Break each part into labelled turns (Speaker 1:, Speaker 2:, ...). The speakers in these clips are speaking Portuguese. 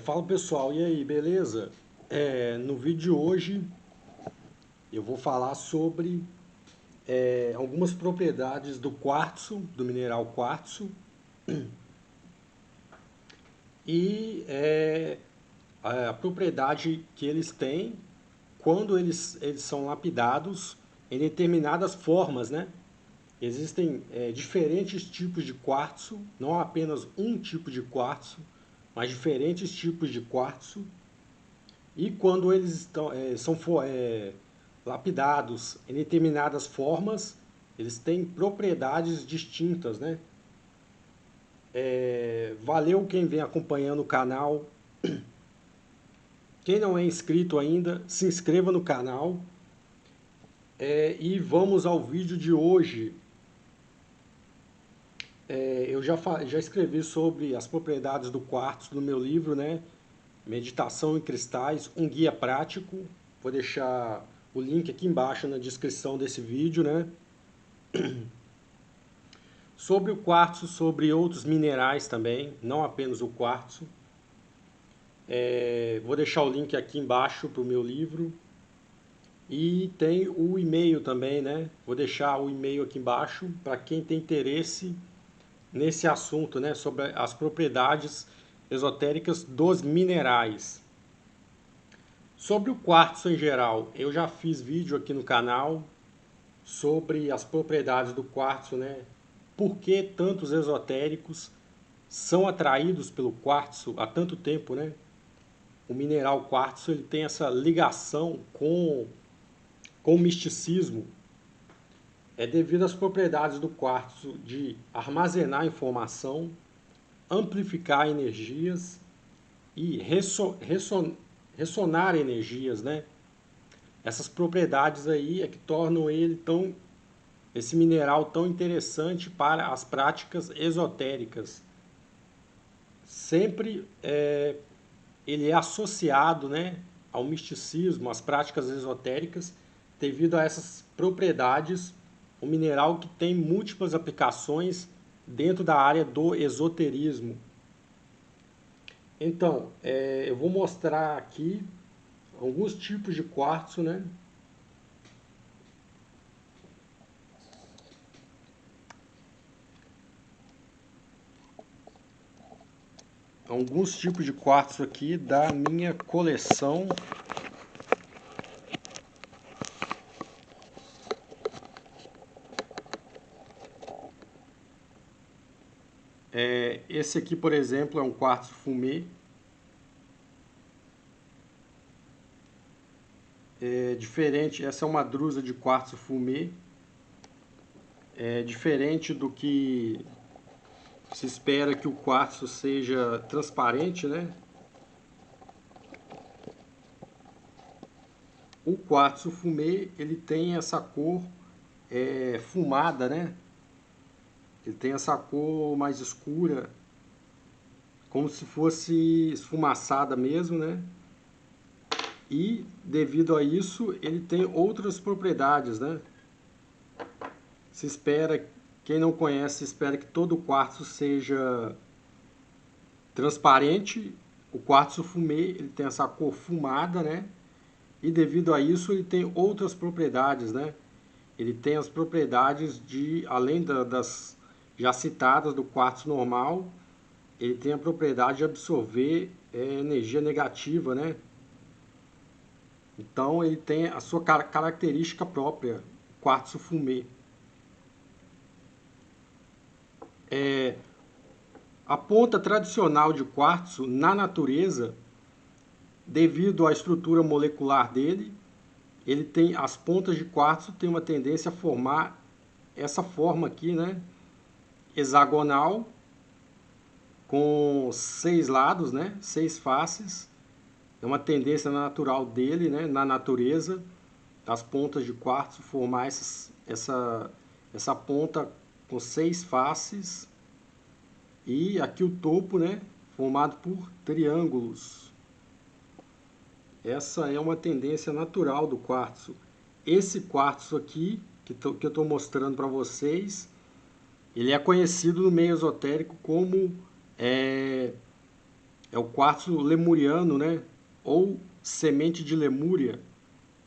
Speaker 1: Fala pessoal, e aí, beleza? No vídeo de hoje eu vou falar sobre algumas propriedades do quartzo, do mineral quartzo, e a propriedade que eles têm quando eles são lapidados em determinadas formas, né? Existem diferentes tipos de quartzo, não apenas um tipo de quartzo, mas diferentes tipos de quartzo. E quando eles são lapidados em determinadas formas, eles têm propriedades distintas, né? Valeu quem vem acompanhando o canal. Quem não é inscrito ainda, se inscreva no canal. E vamos ao vídeo de hoje. Eu já escrevi sobre as propriedades do quartzo no meu livro, né? Meditação em Cristais, um guia prático. Vou deixar o link aqui embaixo na descrição desse vídeo, né? Sobre o quartzo, sobre outros minerais também, não apenas o quartzo. Vou deixar o link aqui embaixo para o meu livro. E tem o e-mail também, né? Vou deixar o e-mail aqui embaixo para quem tem interesse nesse assunto, né? Sobre as propriedades esotéricas dos minerais. Sobre o quartzo em geral, eu já fiz vídeo aqui no canal sobre as propriedades do quartzo, né? Por que tantos esotéricos são atraídos pelo quartzo há tanto tempo, né? O mineral quartzo ele tem essa ligação com o misticismo. É devido às propriedades do quartzo de armazenar informação, amplificar energias e ressonar energias, né? Essas propriedades aí é que tornam esse mineral tão interessante para as práticas esotéricas. Sempre ele é associado, né, ao misticismo, às práticas esotéricas, devido a essas propriedades, um mineral que tem múltiplas aplicações dentro da área do esoterismo. Então, eu vou mostrar aqui alguns tipos de quartzo, né? Alguns tipos de quartzo aqui da minha coleção. Esse aqui, por exemplo, é um quartzo fumê. Diferente, essa é uma drusa de quartzo fumê. É diferente do que se espera que o quartzo seja transparente, né? O quartzo fumê, ele tem essa cor fumada, né? Ele tem essa cor mais escura, como se fosse esfumaçada mesmo, né? E devido a isso, ele tem outras propriedades, né? Se espera, quem não conhece, espera que todo o quartzo seja transparente. O quartzo fumê, ele tem essa cor fumada, né? E devido a isso, ele tem outras propriedades, né? Ele tem as propriedades de, além das já citadas do quartzo normal, ele tem a propriedade de absorver energia negativa, né? Então ele tem a sua característica própria, quartzo fumê. A ponta tradicional de quartzo na natureza, devido à estrutura molecular dele, ele tem as pontas de quartzo têm uma tendência a formar essa forma aqui, né? Hexagonal, com 6 lados, né? 6 faces. É uma tendência natural dele, né? Na natureza, as pontas de quartzo formar essa ponta com 6 faces. E aqui o topo, né? Formado por triângulos. Essa é uma tendência natural do quartzo. Esse quartzo aqui, que eu estou mostrando para vocês, ele é conhecido no meio esotérico como é o quartzo lemuriano, né? Ou semente de Lemúria,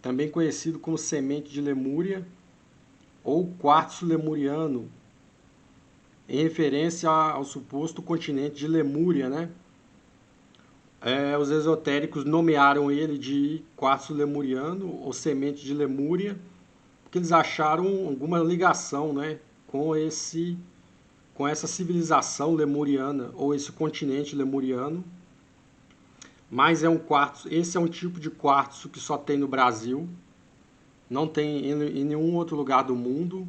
Speaker 1: também conhecido como semente de Lemúria ou quartzo lemuriano, em referência ao suposto continente de Lemúria, né? Os esotéricos nomearam ele de quartzo lemuriano ou semente de Lemúria, porque eles acharam alguma ligação, né, com essa civilização lemuriana ou esse continente lemuriano. Mas é um quartzo, esse é um tipo de quartzo que só tem no Brasil, não tem em nenhum outro lugar do mundo.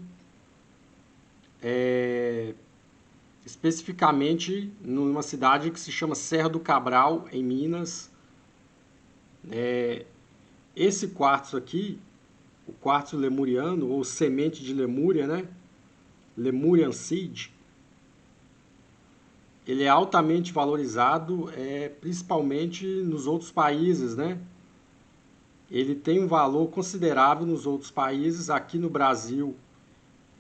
Speaker 1: Especificamente numa cidade que se chama Serra do Cabral, em Minas. Esse quartzo aqui, o quartzo lemuriano, ou semente de Lemúria, né? Lemurian Seed, ele é altamente valorizado, principalmente nos outros países, né? Ele tem um valor considerável nos outros países. Aqui no Brasil,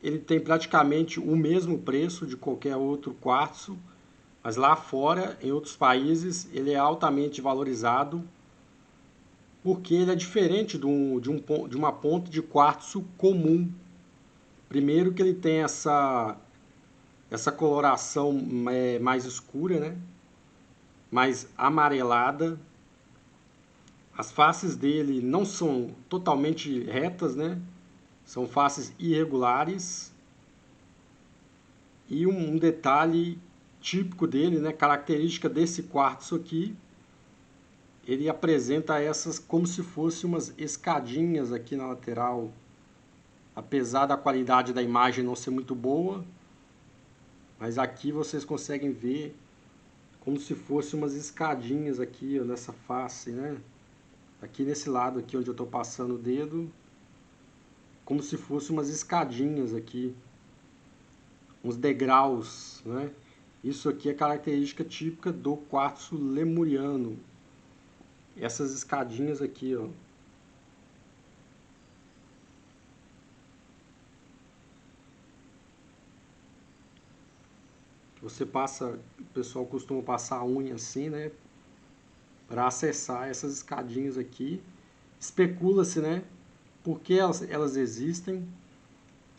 Speaker 1: ele tem praticamente o mesmo preço de qualquer outro quartzo, mas lá fora, em outros países, ele é altamente valorizado porque ele é diferente de uma ponta de quartzo comum. Primeiro que ele tem essa coloração mais escura, né? Mais amarelada. As faces dele não são totalmente retas, né? São faces irregulares. E um detalhe típico dele, né? Característica desse quartzo aqui, ele apresenta essas como se fossem umas escadinhas aqui na lateral. Apesar da qualidade da imagem não ser muito boa, mas aqui vocês conseguem ver como se fossem umas escadinhas aqui, ó, nessa face, né? Aqui nesse lado aqui onde eu estou passando o dedo, como se fossem umas escadinhas aqui, uns degraus, né? Isso aqui é característica típica do quartzo lemuriano. Essas escadinhas aqui, ó. Você passa, o pessoal costuma passar a unha assim, né? Para acessar essas escadinhas aqui. Especula-se, né? Por que elas existem.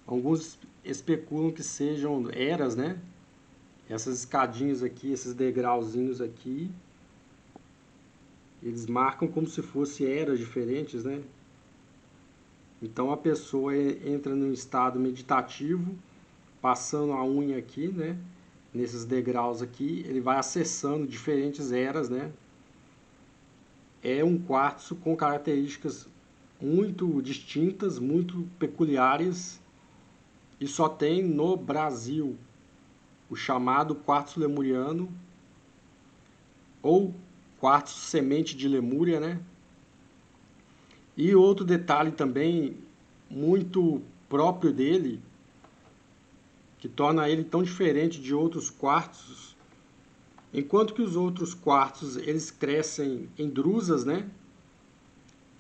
Speaker 1: Alguns especulam que sejam eras, né? Essas escadinhas aqui, esses degrauzinhos aqui, eles marcam como se fossem eras diferentes, né? Então a pessoa entra num estado meditativo, passando a unha aqui, né? Nesses degraus aqui, ele vai acessando diferentes eras, né? É um quartzo com características muito distintas, muito peculiares, e só tem no Brasil o chamado quartzo lemuriano, ou quartzo semente de Lemúria, né? E outro detalhe também muito próprio dele, que torna ele tão diferente de outros quartzos, enquanto que os outros quartzos eles crescem em drusas, né?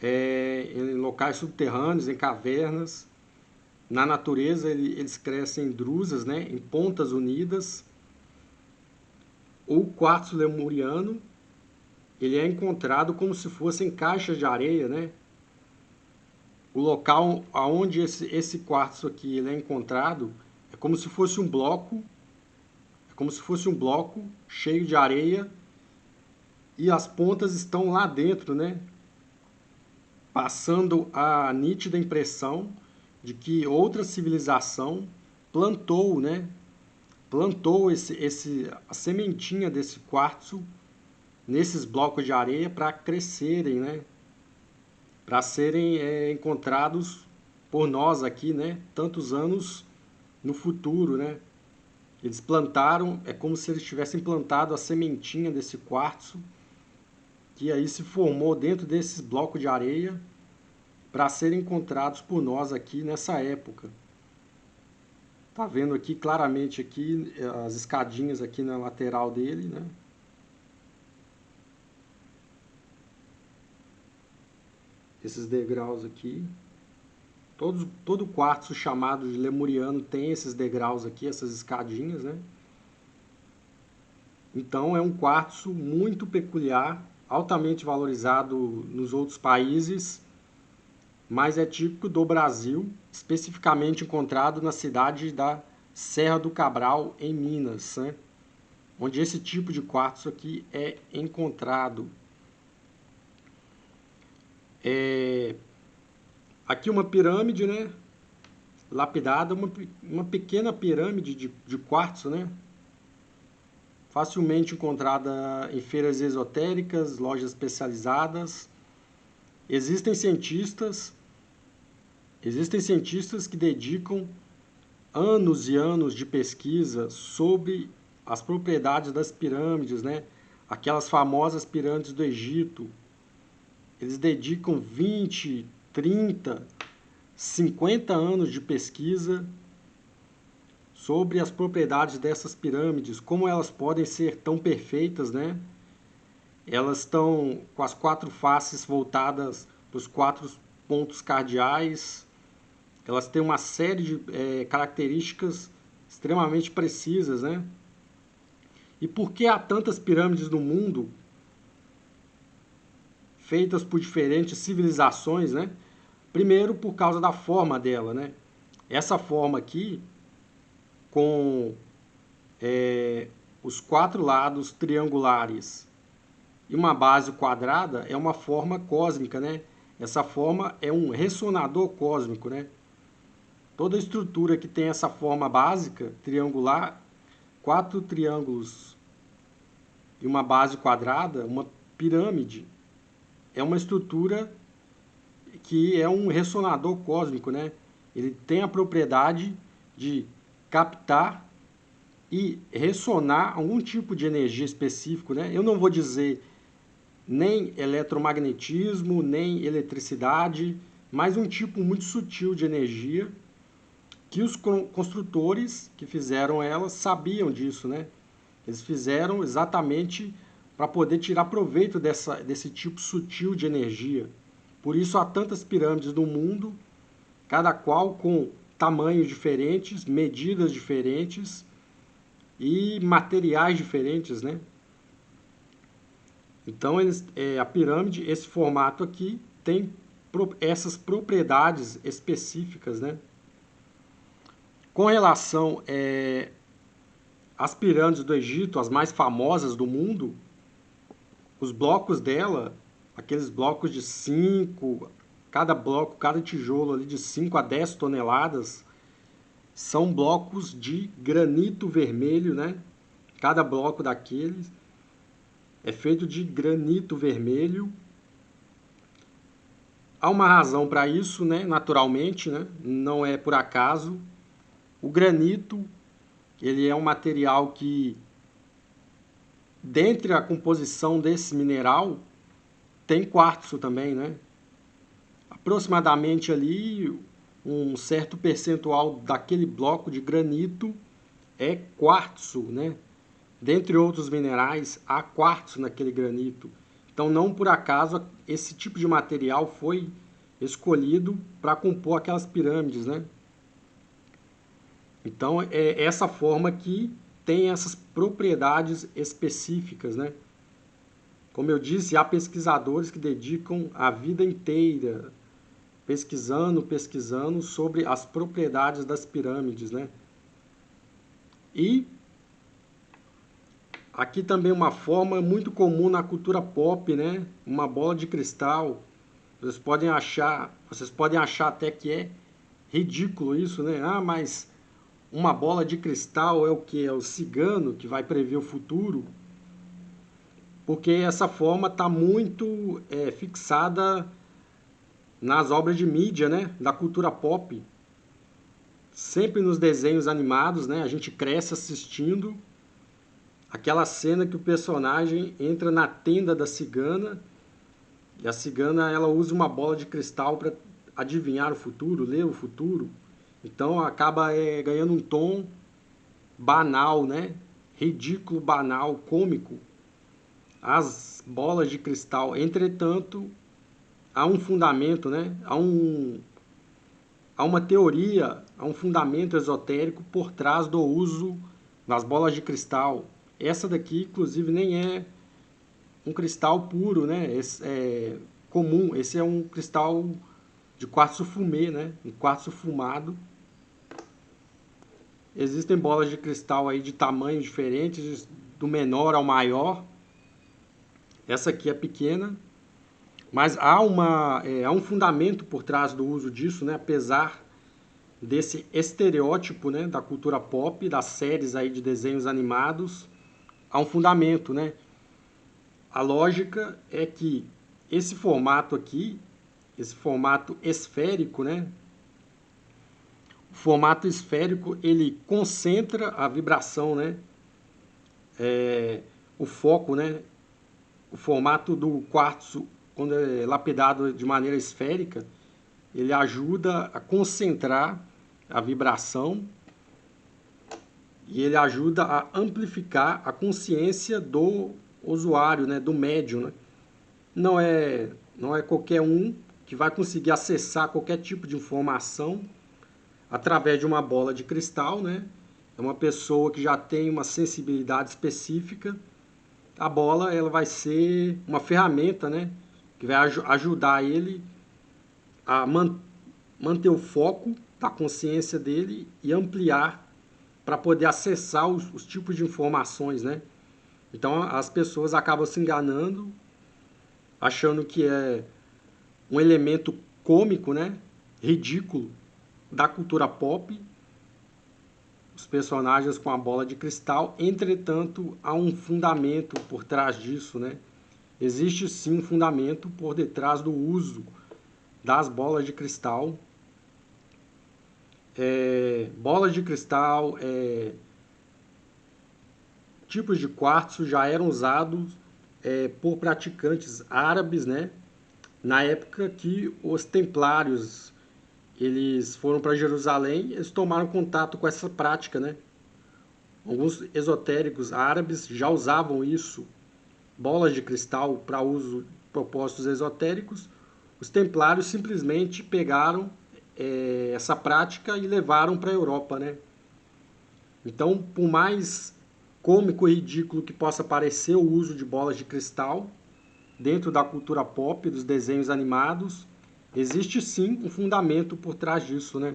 Speaker 1: Em locais subterrâneos, em cavernas. Na natureza eles crescem em drusas, né? Em pontas unidas. O quartzo lemuriano ele é encontrado como se fossem caixas de areia, né? O local onde esse quartzo aqui ele é encontrado é como se fosse um bloco, cheio de areia, e as pontas estão lá dentro, né? Passando a nítida impressão de que outra civilização plantou, né? Plantou a sementinha desse quartzo nesses blocos de areia para crescerem, né? Para serem encontrados por nós aqui, né? Tantos anos no futuro, né? Eles plantaram, é como se eles tivessem plantado a sementinha desse quartzo, que aí se formou dentro desses blocos de areia para serem encontrados por nós aqui nessa época. Tá vendo aqui claramente aqui as escadinhas aqui na lateral dele, né? Esses degraus aqui. Todo quartzo chamado de lemuriano tem esses degraus aqui, essas escadinhas, né? Então é um quartzo muito peculiar, altamente valorizado nos outros países, mas é típico do Brasil, especificamente encontrado na cidade da Serra do Cabral, em Minas, né? Onde esse tipo de quartzo aqui é encontrado. Aqui uma pirâmide, né? Lapidada, uma pequena pirâmide de quartzo, né? Facilmente encontrada em feiras esotéricas, lojas especializadas. Existem cientistas que dedicam anos e anos de pesquisa sobre as propriedades das pirâmides, né? Aquelas famosas pirâmides do Egito. Eles dedicam 20, 30, 50 anos de pesquisa sobre as propriedades dessas pirâmides, como elas podem ser tão perfeitas, né? Elas estão com as 4 faces voltadas para os 4 pontos cardeais. Elas têm uma série de características extremamente precisas, né? E por que há tantas pirâmides no mundo, feitas por diferentes civilizações, né? Primeiro, por causa da forma dela, né? Essa forma aqui, com os 4 lados triangulares e uma base quadrada, é uma forma cósmica, né? Essa forma é um ressonador cósmico, né? Toda estrutura que tem essa forma básica, triangular, 4 triângulos e uma base quadrada, uma pirâmide, é uma estrutura que é um ressonador cósmico, né? Ele tem a propriedade de captar e ressonar algum tipo de energia específico, né? Eu não vou dizer nem eletromagnetismo, nem eletricidade, mas um tipo muito sutil de energia que os construtores que fizeram elas sabiam disso, né? Eles fizeram exatamente para poder tirar proveito desse tipo sutil de energia. Por isso há tantas pirâmides no mundo, cada qual com tamanhos diferentes, medidas diferentes e materiais diferentes, né? Então a pirâmide, esse formato aqui, tem essas propriedades específicas, né? Com relação às pirâmides do Egito, as mais famosas do mundo, os blocos dela, aqueles blocos de 5, cada bloco, cada tijolo ali de 5 a 10 toneladas, são blocos de granito vermelho, né? Cada bloco daqueles é feito de granito vermelho. Há uma razão para isso, né? Naturalmente, né? Não é por acaso. O granito, ele é um material que, dentre a composição desse mineral, tem quartzo também, né? Aproximadamente ali um certo percentual daquele bloco de granito é quartzo, né? Dentre outros minerais, há quartzo naquele granito. Então, não por acaso, esse tipo de material foi escolhido para compor aquelas pirâmides, né? Então, é essa forma que tem essas propriedades específicas, né? Como eu disse, há pesquisadores que dedicam a vida inteira pesquisando sobre as propriedades das pirâmides, né? E aqui também uma forma muito comum na cultura pop, né? Uma bola de cristal. Vocês podem achar até que é ridículo isso, né? Ah, mas uma bola de cristal é o que? É o cigano que vai prever o futuro? Porque essa forma está muito fixada nas obras de mídia, né? Da cultura pop. Sempre nos desenhos animados, né? A gente cresce assistindo aquela cena que o personagem entra na tenda da cigana e a cigana ela usa uma bola de cristal para adivinhar o futuro, ler o futuro. Então acaba ganhando um tom banal, né? Ridículo, banal, cômico. As bolas de cristal, entretanto, há um fundamento, né? Há uma teoria, há um fundamento esotérico por trás do uso das bolas de cristal. Essa daqui, inclusive, nem é um cristal puro, né? Esse é comum. Esse é um cristal de quartzo fumê, né? Um quartzo fumado. Existem bolas de cristal aí de tamanhos diferentes, do menor ao maior. Essa aqui é pequena, mas há um fundamento por trás do uso disso, né? Apesar desse estereótipo, né, da cultura pop, das séries aí de desenhos animados, há um fundamento, né? A lógica é que esse formato aqui, esse formato esférico, né? O formato esférico, ele concentra a vibração, né? O foco, né? O formato do quartzo, quando é lapidado de maneira esférica, ele ajuda a concentrar a vibração e ele ajuda a amplificar a consciência do usuário, né, do médium, né? Não é qualquer um que vai conseguir acessar qualquer tipo de informação através de uma bola de cristal, né? É uma pessoa que já tem uma sensibilidade específica. A bola ela vai ser uma ferramenta, né, que vai ajudar ele a manter o foco da consciência dele e ampliar para poder acessar os tipos de informações, né? Então as pessoas acabam se enganando, achando que é um elemento cômico, né? Ridículo da cultura pop, os personagens com a bola de cristal. Entretanto, há um fundamento por trás disso, né? Existe sim um fundamento por detrás do uso das bolas de cristal. Bolas de cristal, tipos de quartzo já eram usados por praticantes árabes, né? Na época que os templários eles foram para Jerusalém, eles tomaram contato com essa prática, né? Alguns esotéricos árabes já usavam isso, bolas de cristal para uso propósitos esotéricos. Os templários simplesmente pegaram essa prática e levaram para a Europa, né? Então, por mais cômico e ridículo que possa parecer o uso de bolas de cristal dentro da cultura pop, dos desenhos animados, existe sim um fundamento por trás disso, né?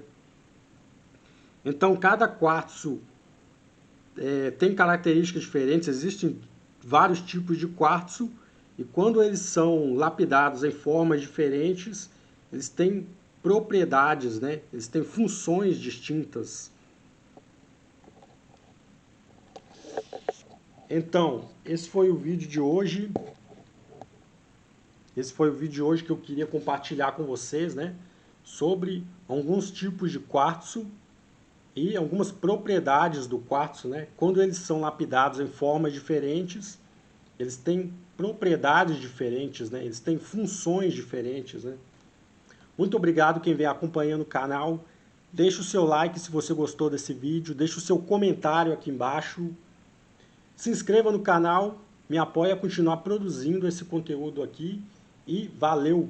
Speaker 1: Então, cada quartzo tem características diferentes, existem vários tipos de quartzo, e quando eles são lapidados em formas diferentes, eles têm propriedades, né? Eles têm funções distintas. Então, esse foi o vídeo de hoje. Esse foi o vídeo de hoje que eu queria compartilhar com vocês, né? Sobre alguns tipos de quartzo e algumas propriedades do quartzo, né? Quando eles são lapidados em formas diferentes, eles têm propriedades diferentes, né? Eles têm funções diferentes, né? Muito obrigado quem vem acompanhando o canal. Deixa o seu like se você gostou desse vídeo, deixa o seu comentário aqui embaixo. Se inscreva no canal, me apoie a continuar produzindo esse conteúdo aqui e valeu!